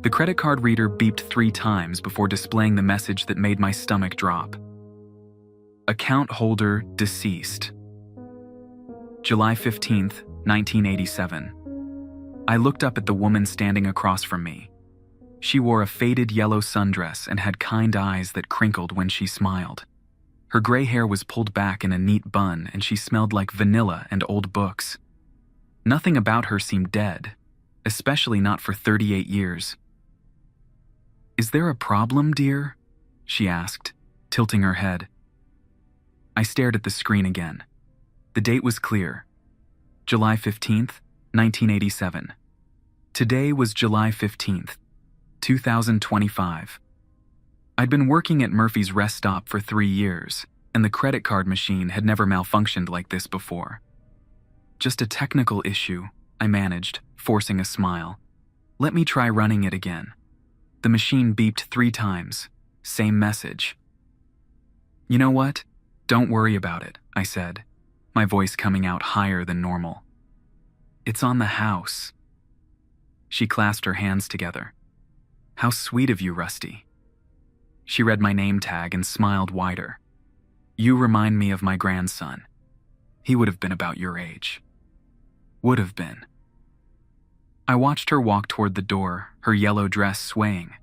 The credit card reader beeped 3 times before displaying the message that made my stomach drop. Account holder deceased. July 15th, 1987. I looked up at the woman standing across from me. She wore a faded yellow sundress and had kind eyes that crinkled when she smiled. Her gray hair was pulled back in a neat bun, and she smelled like vanilla and old books. Nothing about her seemed dead, especially not for 38 years. "Is there a problem, dear?" she asked, tilting her head. I stared at the screen again. The date was clear. July 15th, 1987. Today was July 15th, 2025. I'd been working at Murphy's rest stop for 3 years, and the credit card machine had never malfunctioned like this before. "Just a technical issue," I managed, forcing a smile. "Let me try running it again." The machine beeped 3 times. Same message. "You know what? Don't worry about it," I said, my voice coming out higher than normal. "It's on the house." She clasped her hands together. "How sweet of you, Rusty." She read my name tag and smiled wider. "You remind me of my grandson. He would have been about your age." Would have been. I watched her walk toward the door, her yellow dress swaying.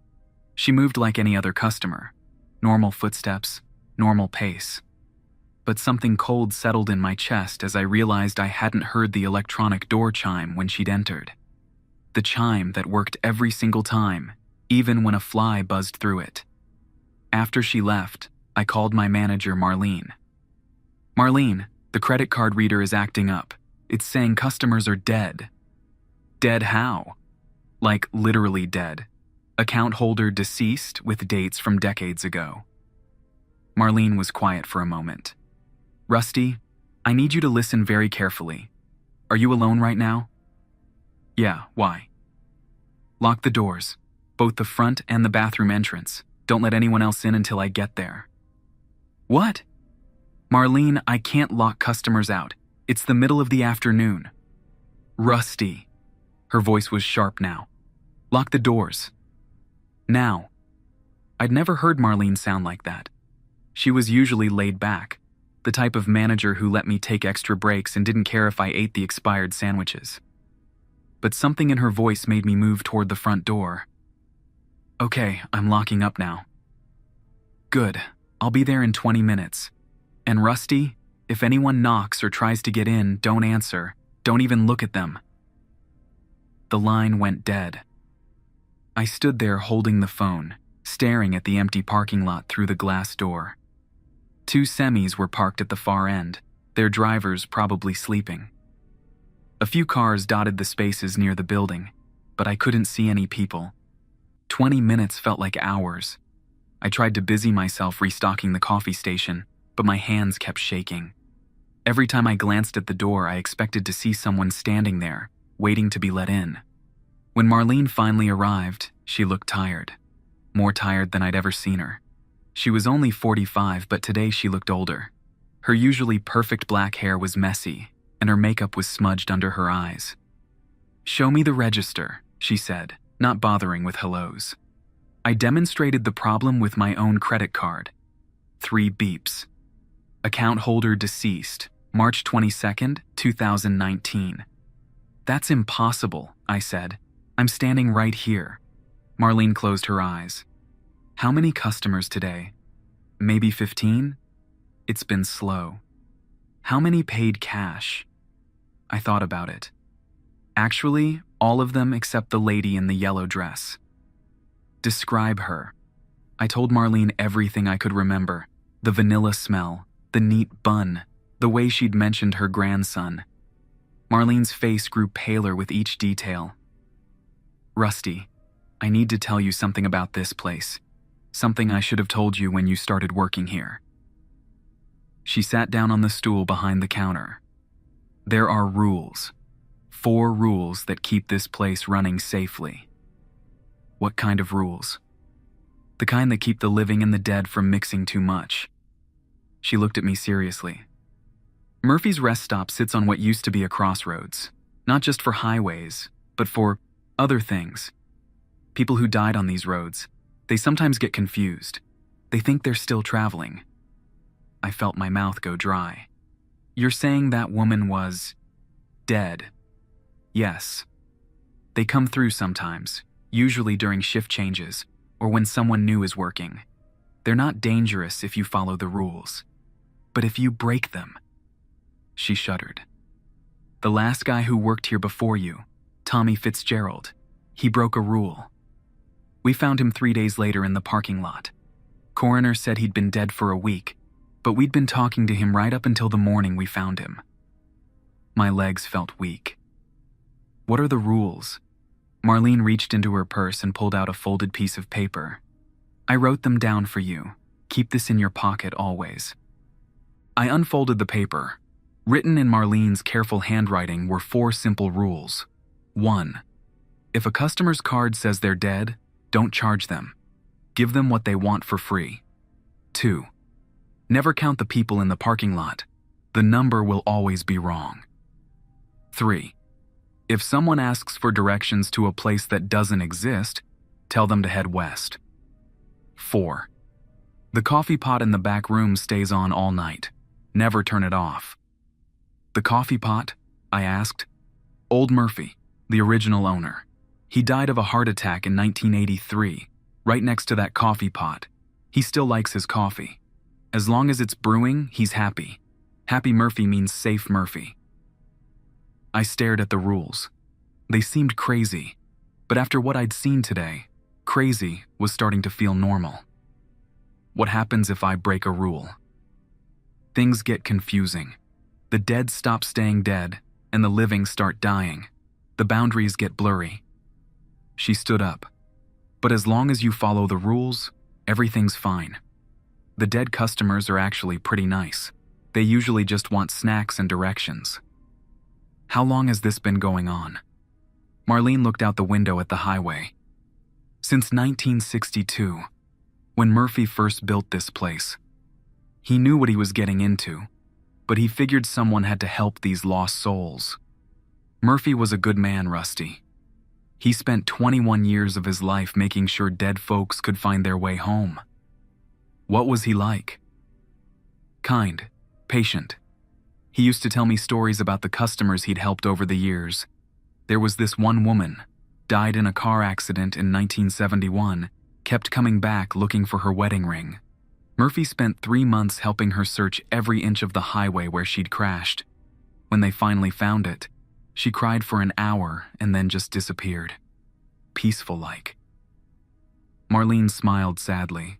She moved like any other customer. Normal footsteps, normal pace. But something cold settled in my chest as I realized I hadn't heard the electronic door chime when she'd entered. The chime that worked every single time, even when a fly buzzed through it. After she left, I called my manager, Marlene. "Marlene, the credit card reader is acting up. It's saying customers are dead." "Dead how?" "Like literally dead. Account holder deceased with dates from decades ago." Marlene was quiet for a moment. "Rusty, I need you to listen very carefully. Are you alone right now?" "Yeah, why?" "Lock the doors, both the front and the bathroom entrance. Don't let anyone else in until I get there." "What?" "Marlene, I can't lock customers out. It's the middle of the afternoon." "Rusty." Her voice was sharp now. "Lock the doors. Now." I'd never heard Marlene sound like that. She was usually laid back, the type of manager who let me take extra breaks and didn't care if I ate the expired sandwiches. But something in her voice made me move toward the front door. "Okay, I'm locking up now." "Good. I'll be there in 20 minutes. And Rusty, if anyone knocks or tries to get in, don't answer. Don't even look at them." The line went dead. I stood there holding the phone, staring at the empty parking lot through the glass door. 2 semis were parked at the far end, their drivers probably sleeping. A few cars dotted the spaces near the building, but I couldn't see any people. 20 minutes felt like hours. I tried to busy myself restocking the coffee station, but my hands kept shaking. Every time I glanced at the door, I expected to see someone standing there, waiting to be let in. When Marlene finally arrived, she looked tired. More tired than I'd ever seen her. She was only 45, but today she looked older. Her usually perfect black hair was messy, and her makeup was smudged under her eyes. "Show me the register," she said, not bothering with hellos. I demonstrated the problem with my own credit card. 3 beeps. Account holder deceased, March 22nd, 2019. "That's impossible," I said. "I'm standing right here." Marlene closed her eyes. "How many customers today? Maybe 15? It's been slow." "How many paid cash?" I thought about it. Actually, all of them except the lady in the yellow dress. "Describe her." I told Marlene everything I could remember. The vanilla smell, the neat bun, the way she'd mentioned her grandson. Marlene's face grew paler with each detail. "Rusty, I need to tell you something about this place. Something I should have told you when you started working here." She sat down on the stool behind the counter. "There are rules. 4 rules that keep this place running safely." "What kind of rules?" "The kind that keep the living and the dead from mixing too much." She looked at me seriously. Murphy's rest stop sits on what used to be a crossroads, not just for highways, but for other things. People who died on these roads, they sometimes get confused. They think they're still traveling. I felt my mouth go dry. You're saying that woman was dead? Yes. They come through sometimes, usually during shift changes or when someone new is working. They're not dangerous if you follow the rules. But if you break them... She shuddered. The last guy who worked here before you, Tommy Fitzgerald, he broke a rule. We found him 3 days later in the parking lot. Coroner said he'd been dead for a week, but we'd been talking to him right up until the morning we found him. My legs felt weak. What are the rules? Marlene reached into her purse and pulled out a folded piece of paper. I wrote them down for you. Keep this in your pocket always. I unfolded the paper. Written in Marlene's careful handwriting were 4 simple rules. 1. If a customer's card says they're dead, don't charge them. Give them what they want for free. 2. Never count the people in the parking lot. The number will always be wrong. 3. If someone asks for directions to a place that doesn't exist, tell them to head west. 4. The coffee pot in the back room stays on all night. Never turn it off. The coffee pot? I asked. Old Murphy, the original owner. He died of a heart attack in 1983, right next to that coffee pot. He still likes his coffee. As long as it's brewing, he's happy. Happy Murphy means safe Murphy. I stared at the rules. They seemed crazy, but after what I'd seen today, crazy was starting to feel normal. What happens if I break a rule? Things get confusing. The dead stop staying dead, and the living start dying. The boundaries get blurry. She stood up. But as long as you follow the rules, everything's fine. The dead customers are actually pretty nice. They usually just want snacks and directions. How long has this been going on? Marlene looked out the window at the highway. Since 1962, when Murphy first built this place. He knew what he was getting into, but he figured someone had to help these lost souls. Murphy was a good man, Rusty. He spent 21 years of his life making sure dead folks could find their way home. What was he like? Kind, patient. He used to tell me stories about the customers he'd helped over the years. There was this one woman, died in a car accident in 1971, kept coming back looking for her wedding ring. Murphy spent 3 months helping her search every inch of the highway where she'd crashed. When they finally found it, she cried for an hour and then just disappeared. Peaceful-like. Marlene smiled sadly.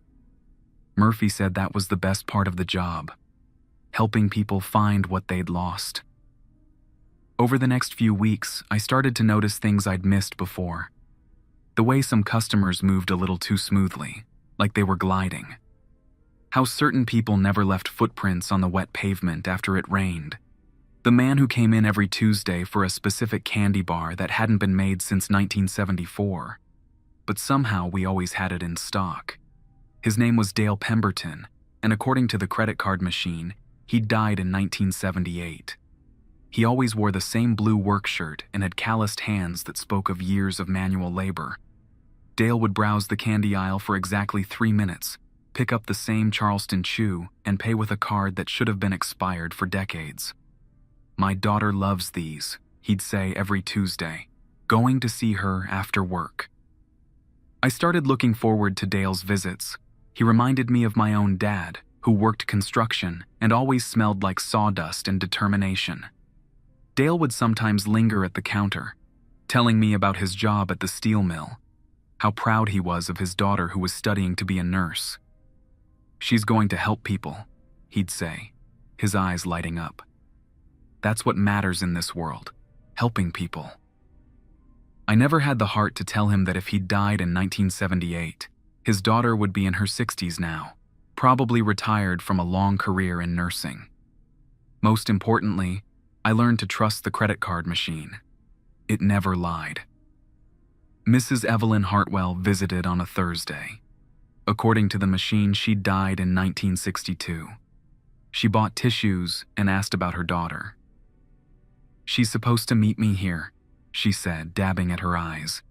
Murphy said that was the best part of the job, helping people find what they'd lost. Over the next few weeks, I started to notice things I'd missed before. The way some customers moved a little too smoothly, like they were gliding. How certain people never left footprints on the wet pavement after it rained. The man who came in every Tuesday for a specific candy bar that hadn't been made since 1974. But somehow we always had it in stock. His name was Dale Pemberton, and according to the credit card machine, he died in 1978. He always wore the same blue work shirt and had calloused hands that spoke of years of manual labor. Dale would browse the candy aisle for exactly 3 minutes, pick up the same Charleston chew, and pay with a card that should have been expired for decades. "My daughter loves these," he'd say every Tuesday, going to see her after work. I started looking forward to Dale's visits. He reminded me of my own dad, who worked construction and always smelled like sawdust and determination. Dale would sometimes linger at the counter, telling me about his job at the steel mill, how proud he was of his daughter who was studying to be a nurse. "She's going to help people," he'd say, his eyes lighting up. "That's what matters in this world, helping people." I never had the heart to tell him that if he'd died in 1978, his daughter would be in her 60s now, probably retired from a long career in nursing. Most importantly, I learned to trust the credit card machine. It never lied. Mrs. Evelyn Hartwell visited on a Thursday. According to the machine, she died in 1962. She bought tissues and asked about her daughter. "She's supposed to meet me here," she said, dabbing at her eyes.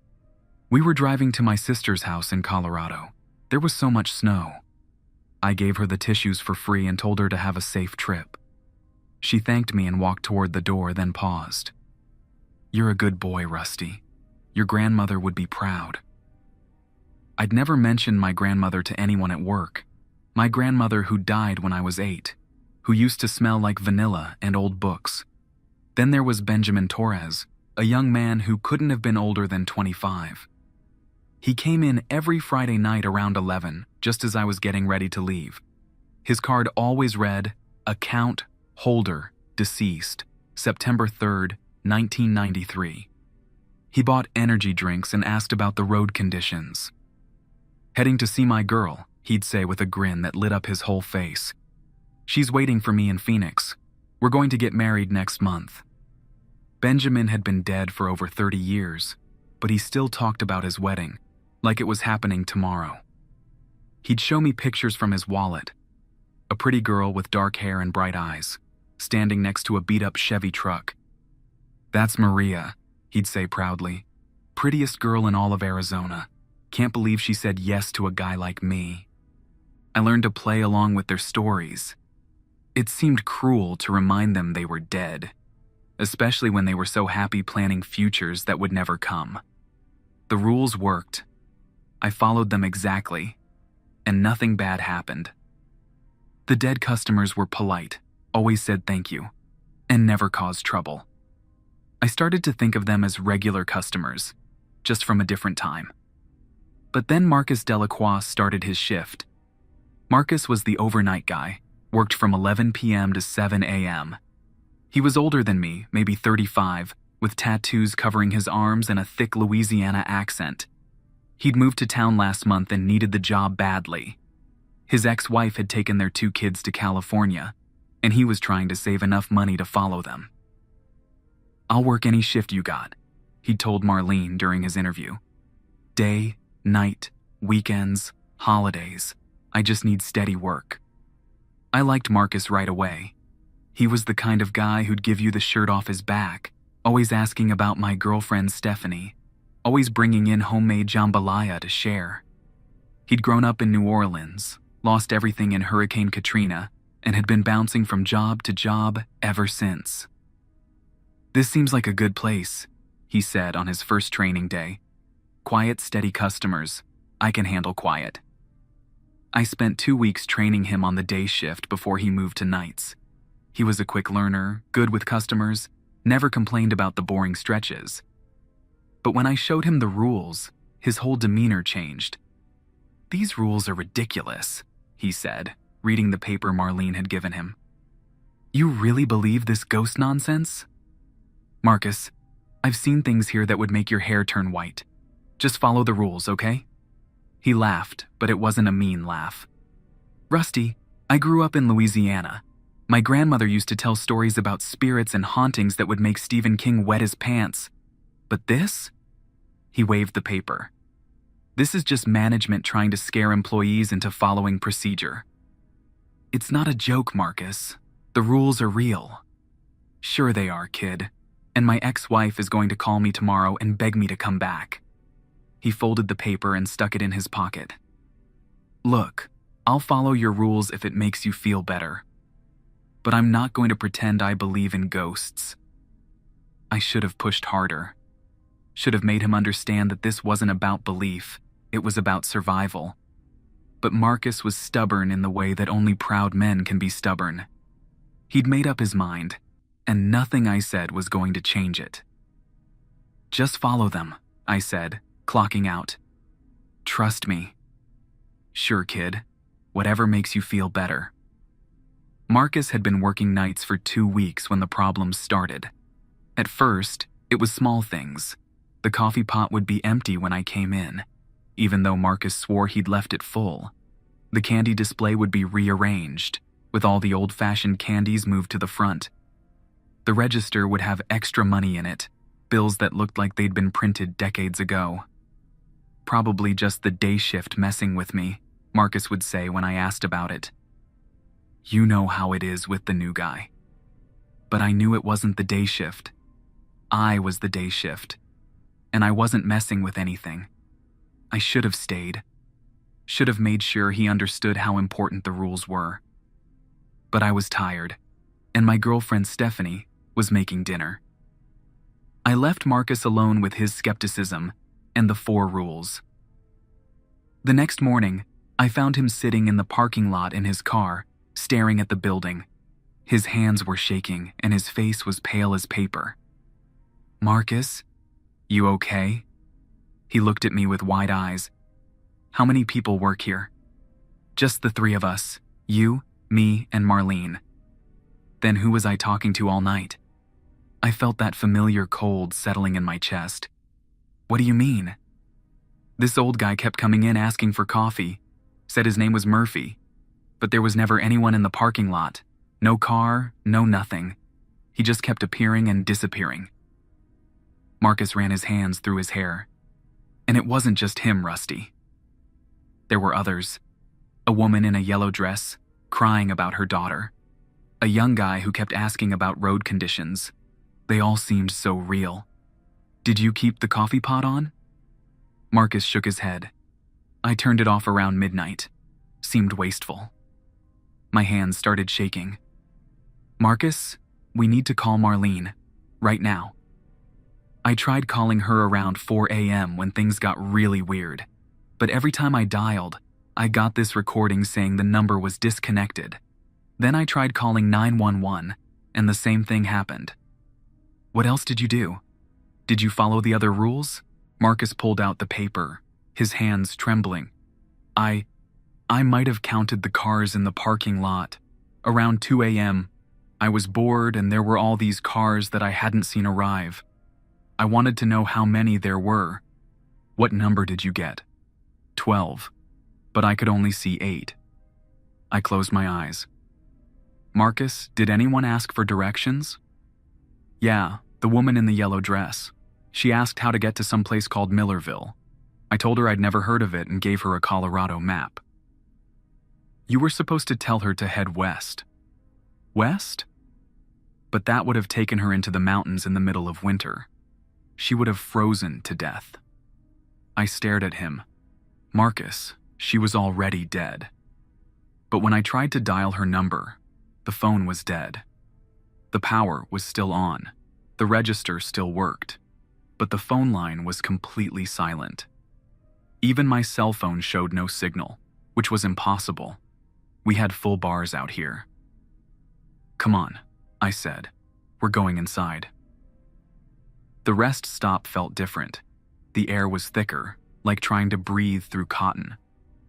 We were driving to my sister's house in Colorado. There was so much snow. I gave her the tissues for free and told her to have a safe trip. She thanked me and walked toward the door, then paused. "You're a good boy, Rusty. Your grandmother would be proud." I'd never mentioned my grandmother to anyone at work. My grandmother who died when I was 8, who used to smell like vanilla and old books. Then there was Benjamin Torres, a young man who couldn't have been older than 25. He came in every Friday night around 11, just as I was getting ready to leave. His card always read, "Account holder deceased, September 3rd, 1993. He bought energy drinks and asked about the road conditions. "Heading to see my girl," he'd say with a grin that lit up his whole face. "She's waiting for me in Phoenix. We're going to get married next month." Benjamin had been dead for over 30 years, but he still talked about his wedding, like it was happening tomorrow. He'd show me pictures from his wallet. A pretty girl with dark hair and bright eyes, standing next to a beat-up Chevy truck. "That's Maria," he'd say proudly. "Prettiest girl in all of Arizona. Can't believe she said yes to a guy like me." I learned to play along with their stories. It seemed cruel to remind them they were dead, especially when they were so happy planning futures that would never come. The rules worked. I followed them exactly, and nothing bad happened. The dead customers were polite, always said thank you, and never caused trouble. I started to think of them as regular customers, just from a different time. But then Marcus Delacroix started his shift. Marcus was the overnight guy, worked from 11 p.m. to 7 a.m. He was older than me, maybe 35, with tattoos covering his arms and a thick Louisiana accent. He'd moved to town last month and needed the job badly. His ex-wife had taken their 2 kids to California, and he was trying to save enough money to follow them. "I'll work any shift you got," he'd told Marlene during his interview. "Day, night, weekends, holidays. I just need steady work." I liked Marcus right away. He was the kind of guy who'd give you the shirt off his back, always asking about my girlfriend Stephanie, always bringing in homemade jambalaya to share. He'd grown up in New Orleans, lost everything in Hurricane Katrina, and had been bouncing from job to job ever since. "This seems like a good place," he said on his first training day. "Quiet, steady customers. I can handle quiet." I spent 2 weeks training him on the day shift before he moved to nights. He was a quick learner, good with customers, never complained about the boring stretches. But when I showed him the rules, his whole demeanor changed. "These rules are ridiculous," he said, reading the paper Marlene had given him. "You really believe this ghost nonsense? Marcus, I've seen things here that would make your hair turn white. Just follow the rules, okay?" He laughed, but it wasn't a mean laugh. "Rusty, I grew up in Louisiana. My grandmother used to tell stories about spirits and hauntings that would make Stephen King wet his pants. But this?" He waved the paper. "This is just management trying to scare employees into following procedure." "It's not a joke, Marcus. The rules are real." "Sure they are, kid. And my ex-wife is going to call me tomorrow and beg me to come back." He folded the paper and stuck it in his pocket. "Look, I'll follow your rules if it makes you feel better. But I'm not going to pretend I believe in ghosts." I should have pushed harder. Should have made him understand that this wasn't about belief, it was about survival. But Marcus was stubborn in the way that only proud men can be stubborn. He'd made up his mind, and nothing I said was going to change it. "Just follow them," I said, clocking out. "Trust me." "Sure, kid. Whatever makes you feel better." Marcus had been working nights for 2 weeks when the problems started. At first, it was small things. The coffee pot would be empty when I came in, even though Marcus swore he'd left it full. The candy display would be rearranged, with all the old-fashioned candies moved to the front. The register would have extra money in it, bills that looked like they'd been printed decades ago. "Probably just the day shift messing with me," Marcus would say when I asked about it. "You know how it is with the new guy." But I knew it wasn't the day shift. I was the day shift, and I wasn't messing with anything. I should have stayed. Should have made sure he understood how important the rules were. But I was tired, and my girlfriend Stephanie was making dinner. I left Marcus alone with his skepticism and the 4 rules. The next morning, I found him sitting in the parking lot in his car, staring at the building. His hands were shaking and his face was pale as paper. "Marcus, you okay?" He looked at me with wide eyes. "How many people work here?" "Just the 3 of us, you, me, and Marlene." "Then who was I talking to all night?" I felt that familiar cold settling in my chest. "What do you mean?" "This old guy kept coming in asking for coffee, said his name was Murphy, but there was never anyone in the parking lot. No car, no nothing. He just kept appearing and disappearing." Marcus ran his hands through his hair. "And it wasn't just him, Rusty. There were others. A woman in a yellow dress, crying about her daughter. A young guy who kept asking about road conditions. They all seemed so real. Did you keep the coffee pot on?" Marcus shook his head. "I turned it off around midnight. Seemed wasteful." My hands started shaking. "Marcus, we need to call Marlene. Right now." I tried calling her around 4 a.m. when things got really weird. But every time I dialed, I got this recording saying the number was disconnected. Then I tried calling 911, and the same thing happened. "What else did you do? Did you follow the other rules?" Marcus pulled out the paper, his hands trembling. I might have counted the cars in the parking lot. Around 2 a.m., I was bored and there were all these cars that I hadn't seen arrive. I wanted to know how many there were. "What number did you get?" 12, but I could only see 8. I closed my eyes. "Marcus, did anyone ask for directions?" "Yeah, the woman in the yellow dress. She asked how to get to some place called Millerville. I told her I'd never heard of it and gave her a Colorado map." "You were supposed to tell her to head west." "West?" "But that would have taken her into the mountains in the middle of winter. She would have frozen to death." I stared at him. "Marcus, she was already dead." But when I tried to dial her number, the phone was dead. The power was still on. The register still worked. But the phone line was completely silent. Even my cell phone showed no signal, which was impossible. We had full bars out here. "Come on," I said. "We're going inside." The rest stop felt different. The air was thicker, like trying to breathe through cotton.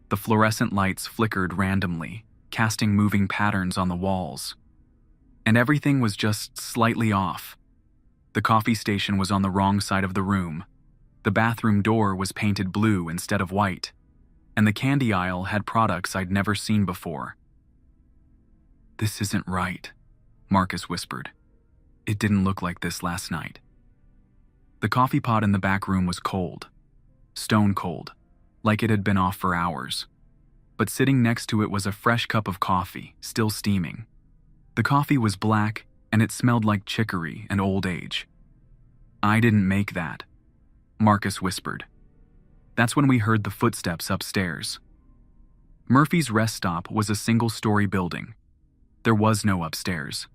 The fluorescent lights flickered randomly, casting moving patterns on the walls. And everything was just slightly off. The coffee station was on the wrong side of the room. The bathroom door was painted blue instead of white. And the candy aisle had products I'd never seen before. "This isn't right," Marcus whispered. "It didn't look like this last night." The coffee pot in the back room was cold. Stone cold, like it had been off for hours. But sitting next to it was a fresh cup of coffee, still steaming. The coffee was black, and it smelled like chicory and old age. "I didn't make that," Marcus whispered. That's when we heard the footsteps upstairs. Murphy's rest stop was a single-story building. There was no upstairs.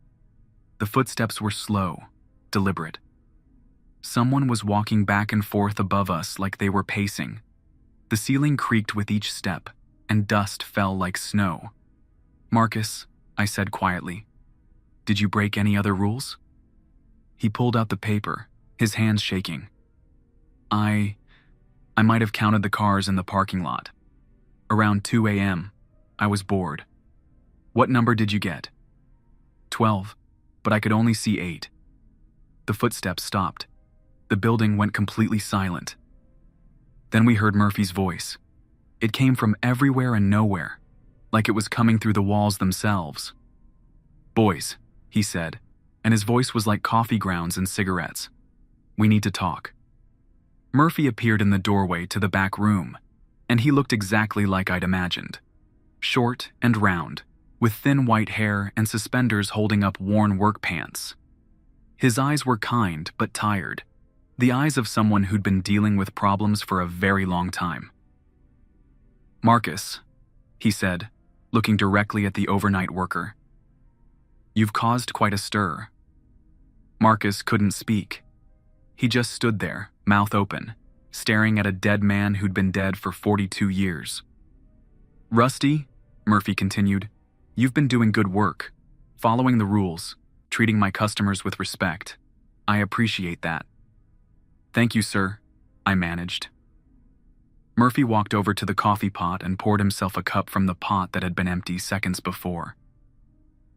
The footsteps were slow, deliberate. Someone was walking back and forth above us like they were pacing. The ceiling creaked with each step, and dust fell like snow. "Marcus," I said quietly, "did you break any other rules?" He pulled out the paper, his hands shaking. I might have counted the cars in the parking lot. Around 2 a.m., I was bored. "What number did you get?" 12, but I could only see 8. The footsteps stopped. The building went completely silent. Then we heard Murphy's voice. It came from everywhere and nowhere, like it was coming through the walls themselves. "Boys," he said, and his voice was like coffee grounds and cigarettes. "We need to talk." Murphy appeared in the doorway to the back room, and he looked exactly like I'd imagined. Short and round, with thin white hair and suspenders holding up worn work pants. His eyes were kind but tired, the eyes of someone who'd been dealing with problems for a very long time. "Marcus," he said, looking directly at the overnight worker. "You've caused quite a stir." Marcus couldn't speak. He just stood there, mouth open, staring at a dead man who'd been dead for 42 years. "Rusty," Murphy continued, "you've been doing good work, following the rules, treating my customers with respect. I appreciate that." "Thank you, sir," I managed. Murphy walked over to the coffee pot and poured himself a cup from the pot that had been empty seconds before.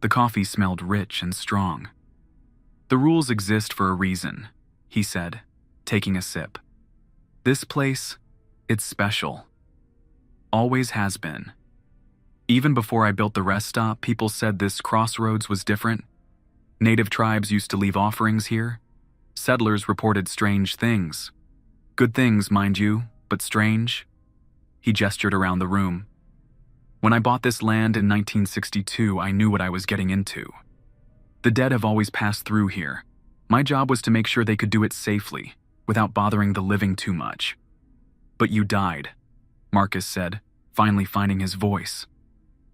The coffee smelled rich and strong. "The rules exist for a reason," he said, taking a sip. "This place, it's special. Always has been. Even before I built the rest stop, people said this crossroads was different. Native tribes used to leave offerings here. Settlers reported strange things. Good things, mind you, but strange." He gestured around the room. "When I bought this land in 1962, I knew what I was getting into. The dead have always passed through here. My job was to make sure they could do it safely, without bothering the living too much." "But you died," Marcus said, finally finding his voice.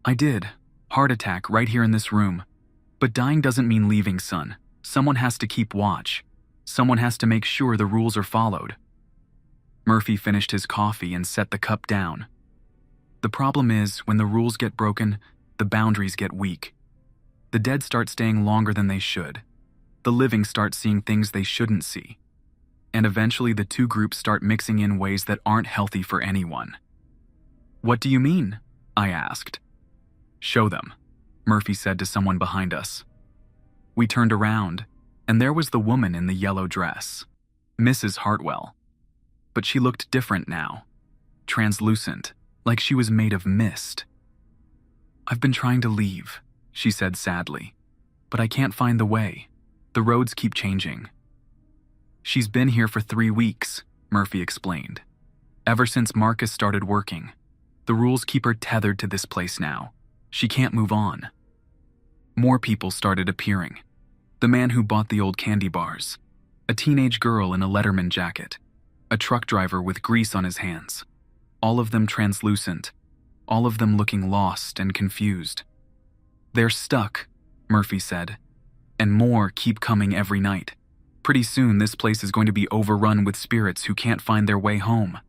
"I did. Heart attack right here in this room. But dying doesn't mean leaving, son. Someone has to keep watch. Someone has to make sure the rules are followed." Murphy finished his coffee and set the cup down. "The problem is, when the rules get broken, the boundaries get weak. The dead start staying longer than they should. The living start seeing things they shouldn't see. And eventually the two groups start mixing in ways that aren't healthy for anyone." "What do you mean?" I asked. "Show them," Murphy said to someone behind us. We turned around, and there was the woman in the yellow dress, Mrs. Hartwell. But she looked different now, translucent, like she was made of mist. "I've been trying to leave," she said sadly, "but I can't find the way. The roads keep changing." "She's been here for 3 weeks," Murphy explained. "Ever since Marcus started working. The rules keep her tethered to this place now. She can't move on." More people started appearing. The man who bought the old candy bars, a teenage girl in a Letterman jacket, a truck driver with grease on his hands, all of them translucent, all of them looking lost and confused. "They're stuck," Murphy said, "and more keep coming every night. Pretty soon this place is going to be overrun with spirits who can't find their way home."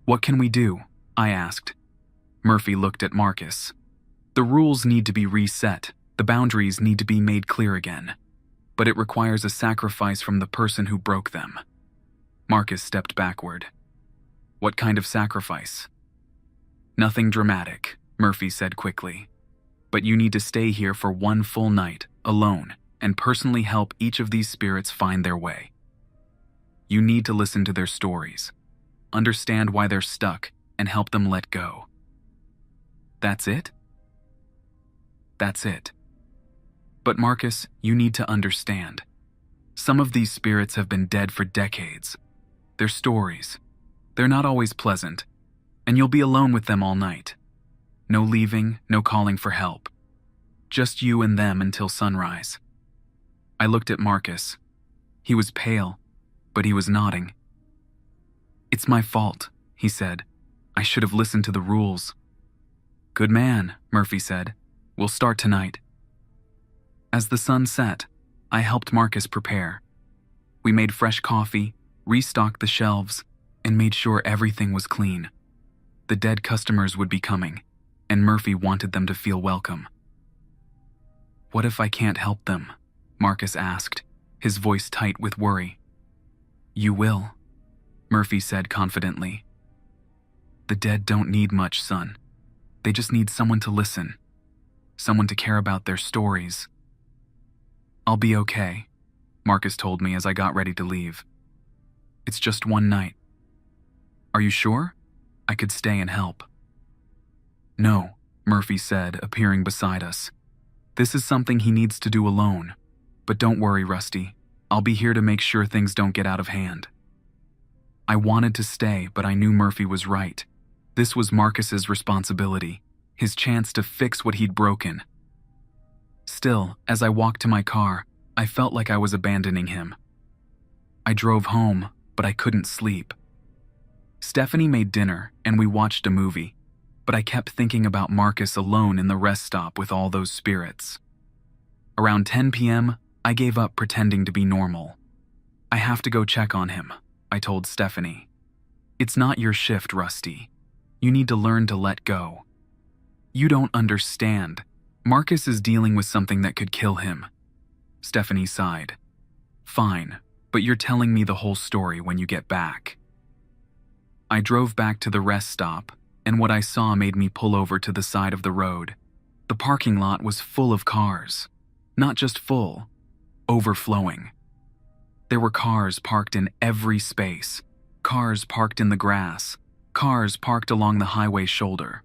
"What can we do?" I asked. Murphy looked at Marcus. "The rules need to be reset. The boundaries need to be made clear again. But it requires a sacrifice from the person who broke them." Marcus stepped backward. "What kind of sacrifice?" "Nothing dramatic," Murphy said quickly. "But you need to stay here for 1 full night, alone, and personally help each of these spirits find their way. You need to listen to their stories, understand why they're stuck, and help them let go." "That's it?" "That's it. But Marcus, you need to understand. Some of these spirits have been dead for decades. Their stories, they're not always pleasant, and you'll be alone with them all night. No leaving, no calling for help. Just you and them until sunrise." I looked at Marcus. He was pale, but he was nodding. "It's my fault," he said. "I should have listened to the rules." "Good man," Murphy said. "We'll start tonight." As the sun set, I helped Marcus prepare. We made fresh coffee, restocked the shelves, and made sure everything was clean. The dead customers would be coming, and Murphy wanted them to feel welcome. "What if I can't help them?" Marcus asked, his voice tight with worry. "You will," Murphy said confidently. "The dead don't need much, son. They just need someone to listen, someone to care about their stories." "I'll be okay," Marcus told me as I got ready to leave. "It's just 1 night." "Are you sure? I could stay and help." "No," Murphy said, appearing beside us. "This is something he needs to do alone. But don't worry, Rusty. I'll be here to make sure things don't get out of hand." I wanted to stay, but I knew Murphy was right. This was Marcus's responsibility, his chance to fix what he'd broken. Still, as I walked to my car, I felt like I was abandoning him. I drove home, but I couldn't sleep. Stephanie made dinner, and we watched a movie, but I kept thinking about Marcus alone in the rest stop with all those spirits. Around 10 p.m., I gave up pretending to be normal. I have to go check on him, I told Stephanie. It's not your shift, Rusty. You need to learn to let go. You don't understand. Marcus is dealing with something that could kill him. Stephanie sighed. Fine, but you're telling me the whole story when you get back. I drove back to the rest stop, and what I saw made me pull over to the side of the road. The parking lot was full of cars. Not just full, overflowing. There were cars parked in every space, cars parked in the grass, cars parked along the highway shoulder.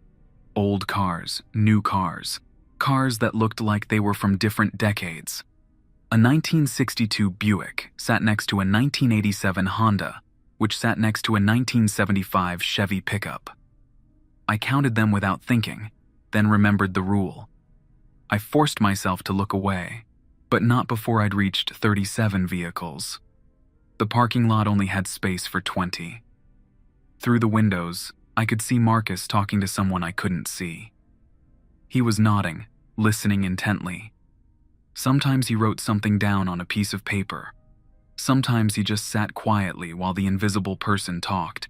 Old cars, new cars, cars that looked like they were from different decades. A 1962 Buick sat next to a 1987 Honda, which sat next to a 1975 Chevy pickup. I counted them without thinking, then remembered the rule. I forced myself to look away, but not before I'd reached 37 vehicles. The parking lot only had space for 20. Through the windows, I could see Marcus talking to someone I couldn't see. He was nodding, listening intently. Sometimes he wrote something down on a piece of paper. Sometimes he just sat quietly while the invisible person talked.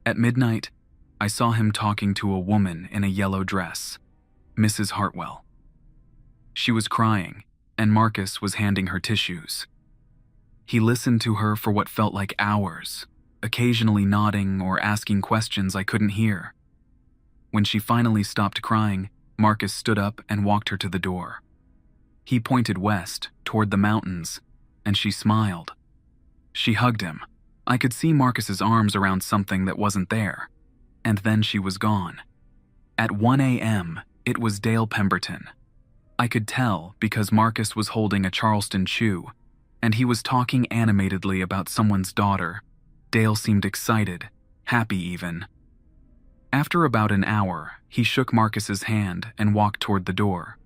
At midnight, I saw him talking to a woman in a yellow dress, Mrs. Hartwell. She was crying, and Marcus was handing her tissues. He listened to her for what felt like hours, occasionally nodding or asking questions I couldn't hear. When she finally stopped crying, Marcus stood up and walked her to the door. He pointed west, toward the mountains, and she smiled. She hugged him. I could see Marcus's arms around something that wasn't there, and then she was gone. At 1 a.m., it was Dale Pemberton. I could tell because Marcus was holding a Charleston chew, and he was talking animatedly about someone's daughter. Dale seemed excited, happy even. After about an hour, he shook Marcus's hand and walked toward the door.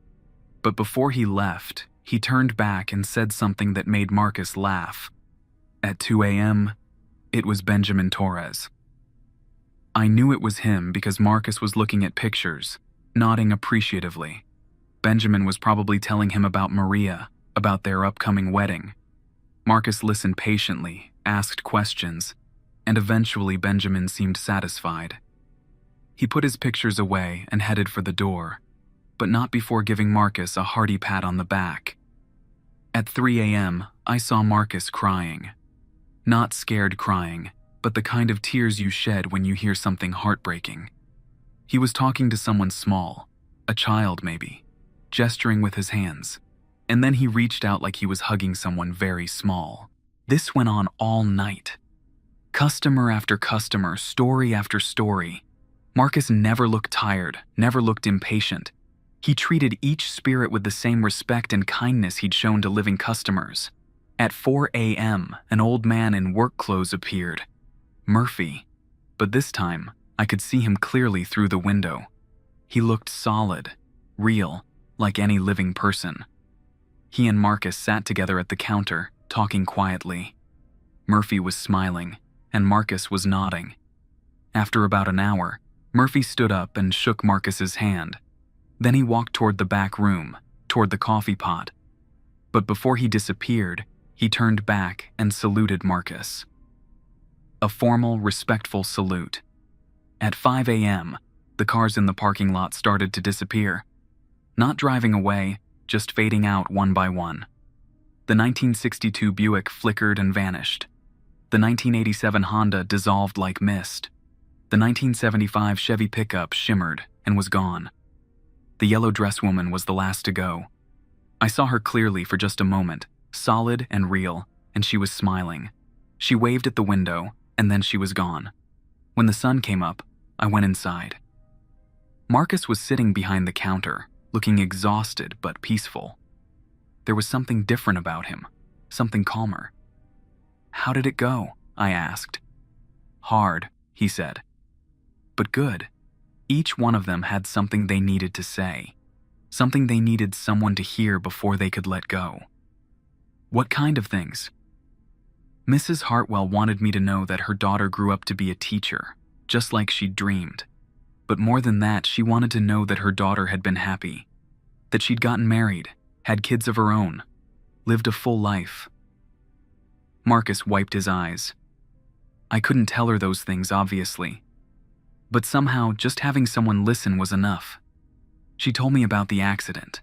But before he left, he turned back and said something that made Marcus laugh. At 2 a.m., it was Benjamin Torres. I knew it was him because Marcus was looking at pictures, nodding appreciatively. Benjamin was probably telling him about Maria, about their upcoming wedding. Marcus listened patiently, asked questions, and eventually Benjamin seemed satisfied. He put his pictures away and headed for the door, but not before giving Marcus a hearty pat on the back. At 3 a.m., I saw Marcus crying. Not scared crying, but the kind of tears you shed when you hear something heartbreaking. He was talking to someone small, a child maybe, gesturing with his hands, and then he reached out like he was hugging someone very small. This went on all night. Customer after customer, story after story. Marcus never looked tired, never looked impatient. He treated each spirit with the same respect and kindness he'd shown to living customers. At 4 a.m., an old man in work clothes appeared. Murphy. But this time, I could see him clearly through the window. He looked solid, real, like any living person. He and Marcus sat together at the counter, talking quietly. Murphy was smiling, and Marcus was nodding. After about an hour, Murphy stood up and shook Marcus's hand. Then he walked toward the back room, toward the coffee pot. But before he disappeared, he turned back and saluted Marcus. A formal, respectful salute. At 5 a.m., the cars in the parking lot started to disappear. Not driving away, just fading out one by one. The 1962 Buick flickered and vanished. The 1987 Honda dissolved like mist. The 1975 Chevy pickup shimmered and was gone. The yellow dress woman was the last to go. I saw her clearly for just a moment, solid and real, and she was smiling. She waved at the window, and then she was gone. When the sun came up, I went inside. Marcus was sitting behind the counter, looking exhausted but peaceful. There was something different about him, something calmer. "How did it go?" I asked. "Hard," he said. "But good." Each one of them had something they needed to say, something they needed someone to hear before they could let go. "What kind of things?" Mrs. Hartwell wanted me to know that her daughter grew up to be a teacher, just like she'd dreamed. But more than that, she wanted to know that her daughter had been happy, that she'd gotten married, had kids of her own, lived a full life. Marcus wiped his eyes. I couldn't tell her those things, obviously. But somehow, just having someone listen was enough. She told me about the accident,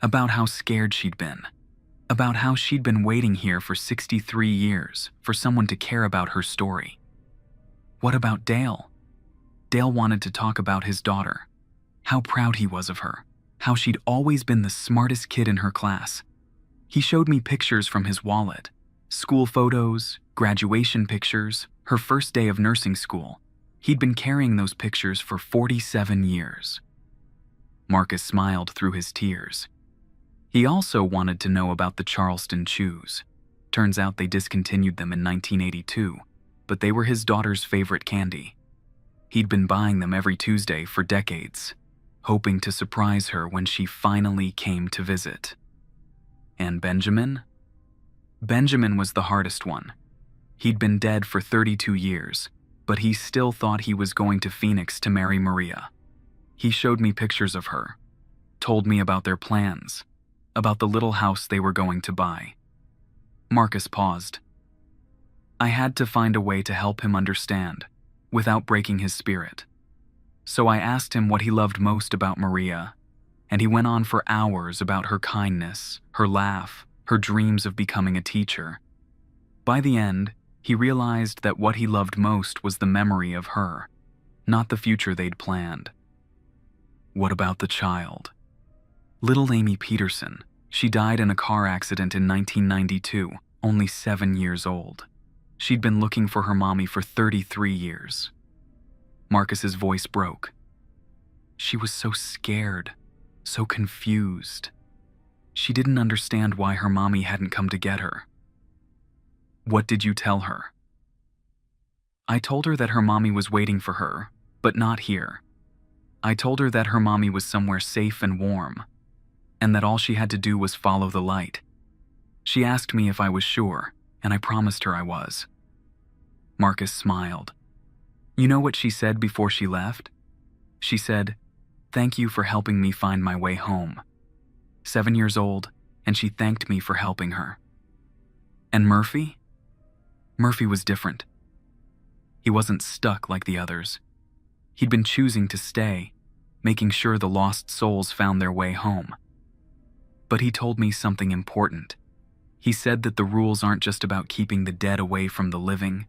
about how scared she'd been, about how she'd been waiting here for 63 years for someone to care about her story. What about Dale? Dale wanted to talk about his daughter, how proud he was of her, how she'd always been the smartest kid in her class. He showed me pictures from his wallet, school photos, graduation pictures, her first day of nursing school. He'd been carrying those pictures for 47 years. Marcus smiled through his tears. He also wanted to know about the Charleston Chews. Turns out they discontinued them in 1982, but they were his daughter's favorite candy. He'd been buying them every Tuesday for decades, hoping to surprise her when she finally came to visit. And Benjamin? Benjamin was the hardest one. He'd been dead for 32 years, but he still thought he was going to Phoenix to marry Maria. He showed me pictures of her, told me about their plans, about the little house they were going to buy. Marcus paused. I had to find a way to help him understand, without breaking his spirit. So I asked him what he loved most about Maria, and he went on for hours about her kindness, her laugh, her dreams of becoming a teacher. By the end, he realized that what he loved most was the memory of her, not the future they'd planned. What about the child? Little Amy Peterson. She died in a car accident in 1992, only 7 years old. She'd been looking for her mommy for 33 years. Marcus's voice broke. She was so scared, so confused. She didn't understand why her mommy hadn't come to get her. What did you tell her? I told her that her mommy was waiting for her, but not here. I told her that her mommy was somewhere safe and warm, and that all she had to do was follow the light. She asked me if I was sure, and I promised her I was. Marcus smiled. You know what she said before she left? She said, "Thank you for helping me find my way home." 7 years old, and she thanked me for helping her. And Murphy? Murphy was different. He wasn't stuck like the others. He'd been choosing to stay, making sure the lost souls found their way home. But he told me something important. He said that the rules aren't just about keeping the dead away from the living.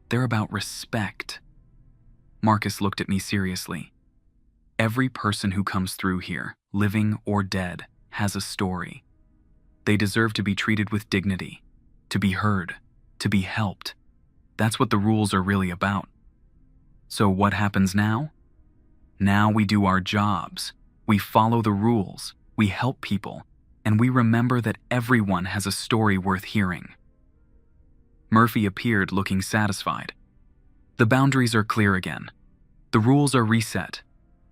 They're about respect. Marcus looked at me seriously. Every person who comes through here, living or dead, has a story. They deserve to be treated with dignity, to be heard, to be helped. That's what the rules are really about. So what happens now? Now we do our jobs. We follow the rules. We help people. And we remember that everyone has a story worth hearing. Murphy appeared looking satisfied. The boundaries are clear again. The rules are reset.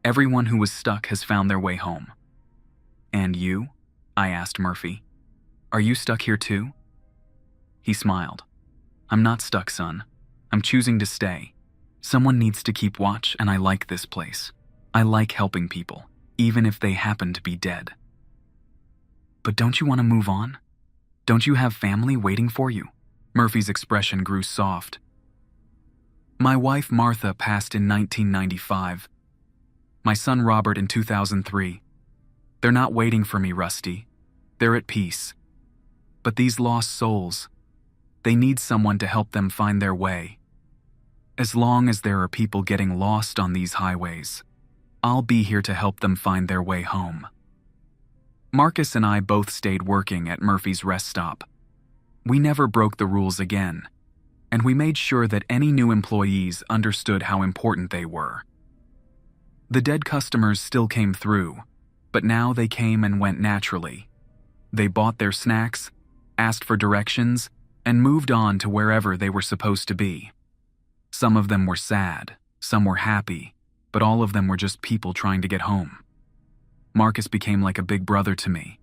Everyone who was stuck has found their way home. And you? I asked Murphy. Are you stuck here too? He smiled. I'm not stuck, son. I'm choosing to stay. Someone needs to keep watch, and I like this place. I like helping people, even if they happen to be dead. But don't you want to move on? Don't you have family waiting for you? Murphy's expression grew soft. My wife Martha passed in 1995. My son Robert in 2003. They're not waiting for me, Rusty. They're at peace. But these lost souls, they need someone to help them find their way. As long as there are people getting lost on these highways, I'll be here to help them find their way home. Marcus and I both stayed working at Murphy's rest stop. We never broke the rules again, and we made sure that any new employees understood how important they were. The dead customers still came through, but now they came and went naturally. They bought their snacks, asked for directions, and moved on to wherever they were supposed to be. Some of them were sad, some were happy, but all of them were just people trying to get home. Marcus became like a big brother to me.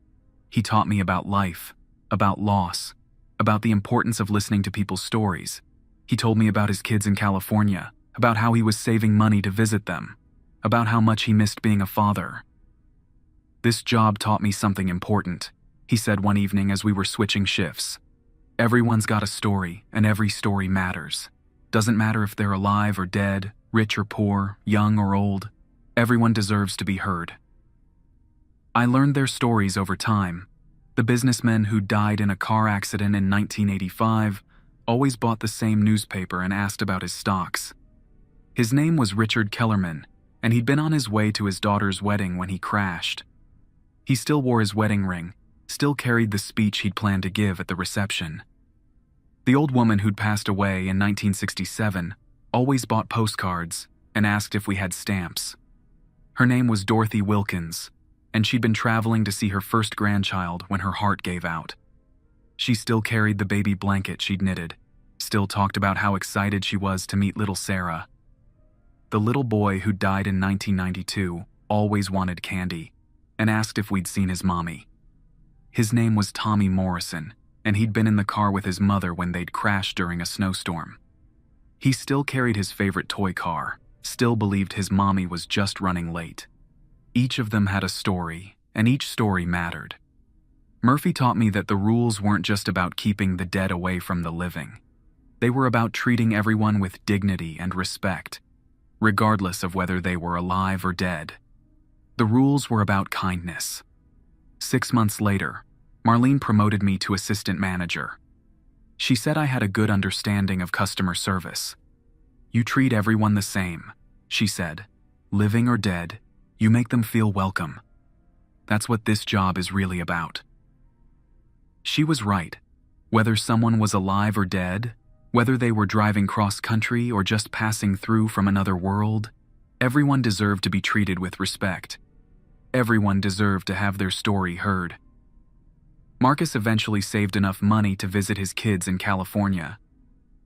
He taught me about life, about loss, about the importance of listening to people's stories. He told me about his kids in California, about how he was saving money to visit them, about how much he missed being a father. "This job taught me something important," he said one evening as we were switching shifts. "Everyone's got a story, and every story matters. Doesn't matter if they're alive or dead, rich or poor, young or old. Everyone deserves to be heard." I learned their stories over time. The businessman who died in a car accident in 1985 always bought the same newspaper and asked about his stocks. His name was Richard Kellerman, and he'd been on his way to his daughter's wedding when he crashed. He still wore his wedding ring, still carried the speech he'd planned to give at the reception. The old woman who'd passed away in 1967 always bought postcards and asked if we had stamps. Her name was Dorothy Wilkins, and she'd been traveling to see her first grandchild when her heart gave out. She still carried the baby blanket she'd knitted, still talked about how excited she was to meet little Sarah. The little boy who died in 1992 always wanted candy and asked if we'd seen his mommy. His name was Tommy Morrison, and he'd been in the car with his mother when they'd crashed during a snowstorm. He still carried his favorite toy car, still believed his mommy was just running late. Each of them had a story, and each story mattered. Murphy taught me that the rules weren't just about keeping the dead away from the living. They were about treating everyone with dignity and respect, regardless of whether they were alive or dead. The rules were about kindness. 6 months later, Marlene promoted me to assistant manager. She said I had a good understanding of customer service. "You treat everyone the same," she said. "Living or dead, you make them feel welcome. That's what this job is really about." She was right. Whether someone was alive or dead, whether they were driving cross-country or just passing through from another world, everyone deserved to be treated with respect. Everyone deserved to have their story heard. Marcus eventually saved enough money to visit his kids in California.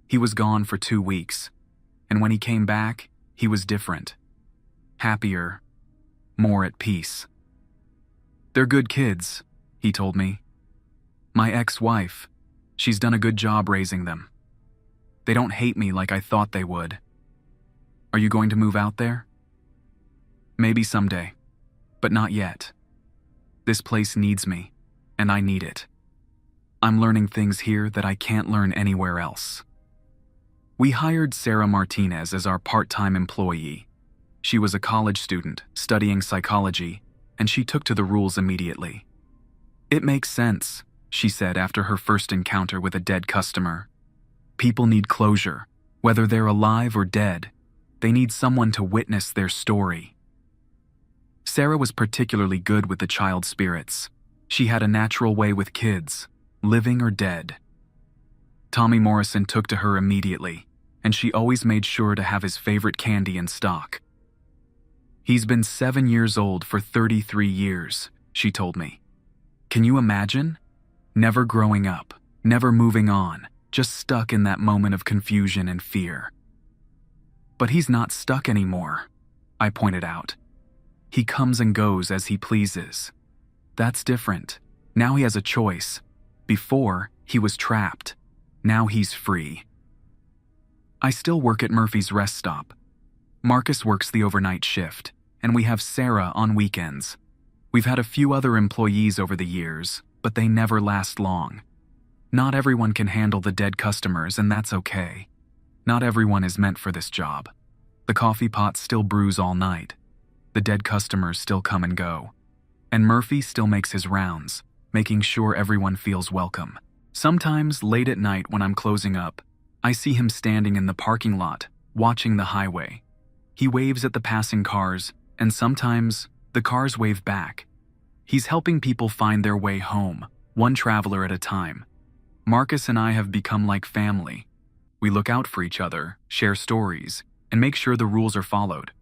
He was gone for 2 weeks, and when he came back, he was different. Happier, more at peace. "They're good kids," he told me. "My ex-wife, she's done a good job raising them. They don't hate me like I thought they would." "Are you going to move out there?" "Maybe someday, but not yet. This place needs me, and I need it. I'm learning things here that I can't learn anywhere else." We hired Sarah Martinez as our part-time employee. She was a college student studying psychology, and she took to the rules immediately. "It makes sense," she said after her first encounter with a dead customer. "People need closure, whether they're alive or dead. They need someone to witness their story." Sarah was particularly good with the child spirits. She had a natural way with kids, living or dead. Tommy Morrison took to her immediately, and she always made sure to have his favorite candy in stock. "He's been 7 years old for 33 years, she told me. "Can you imagine? Never growing up, never moving on, just stuck in that moment of confusion and fear." "But he's not stuck anymore," I pointed out. "He comes and goes as he pleases. That's different. Now he has a choice. Before, he was trapped. Now he's free." I still work at Murphy's rest stop. Marcus works the overnight shift, and we have Sarah on weekends. We've had a few other employees over the years, but they never last long. Not everyone can handle the dead customers, and that's okay. Not everyone is meant for this job. The coffee pots still brews all night. The dead customers still come and go. And Murphy still makes his rounds, making sure everyone feels welcome. Sometimes, late at night when I'm closing up, I see him standing in the parking lot, watching the highway. He waves at the passing cars, and sometimes the cars wave back. He's helping people find their way home, one traveler at a time. Marcus and I have become like family. We look out for each other, share stories, and make sure the rules are followed.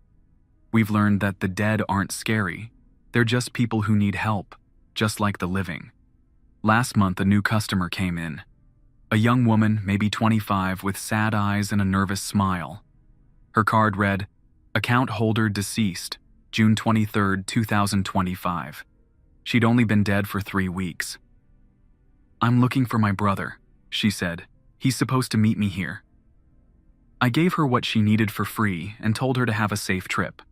We've learned that the dead aren't scary. They're just people who need help, just like the living. Last month, a new customer came in. A young woman, maybe 25, with sad eyes and a nervous smile. Her card read, "Account holder deceased, June 23, 2025. She'd only been dead for 3 weeks. "I'm looking for my brother," she said. "He's supposed to meet me here." I gave her what she needed for free and told her to have a safe trip.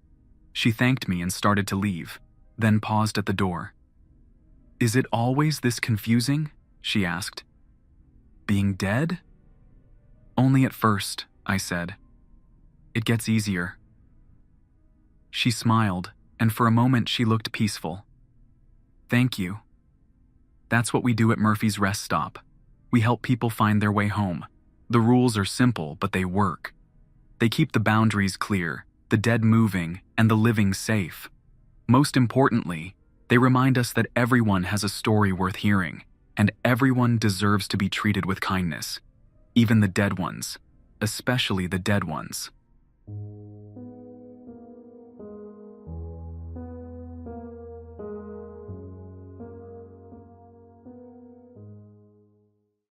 She thanked me and started to leave, then paused at the door. "Is it always this confusing?" she asked. "Being dead?" "Only at first," I said. "It gets easier." She smiled, and for a moment she looked peaceful. "Thank you. That's what we do at Murphy's Rest Stop. We help people find their way home. The rules are simple, but they work. They keep the boundaries clear, the dead moving, and the living safe. Most importantly, they remind us that everyone has a story worth hearing, and everyone deserves to be treated with kindness. Even the dead ones, especially the dead ones."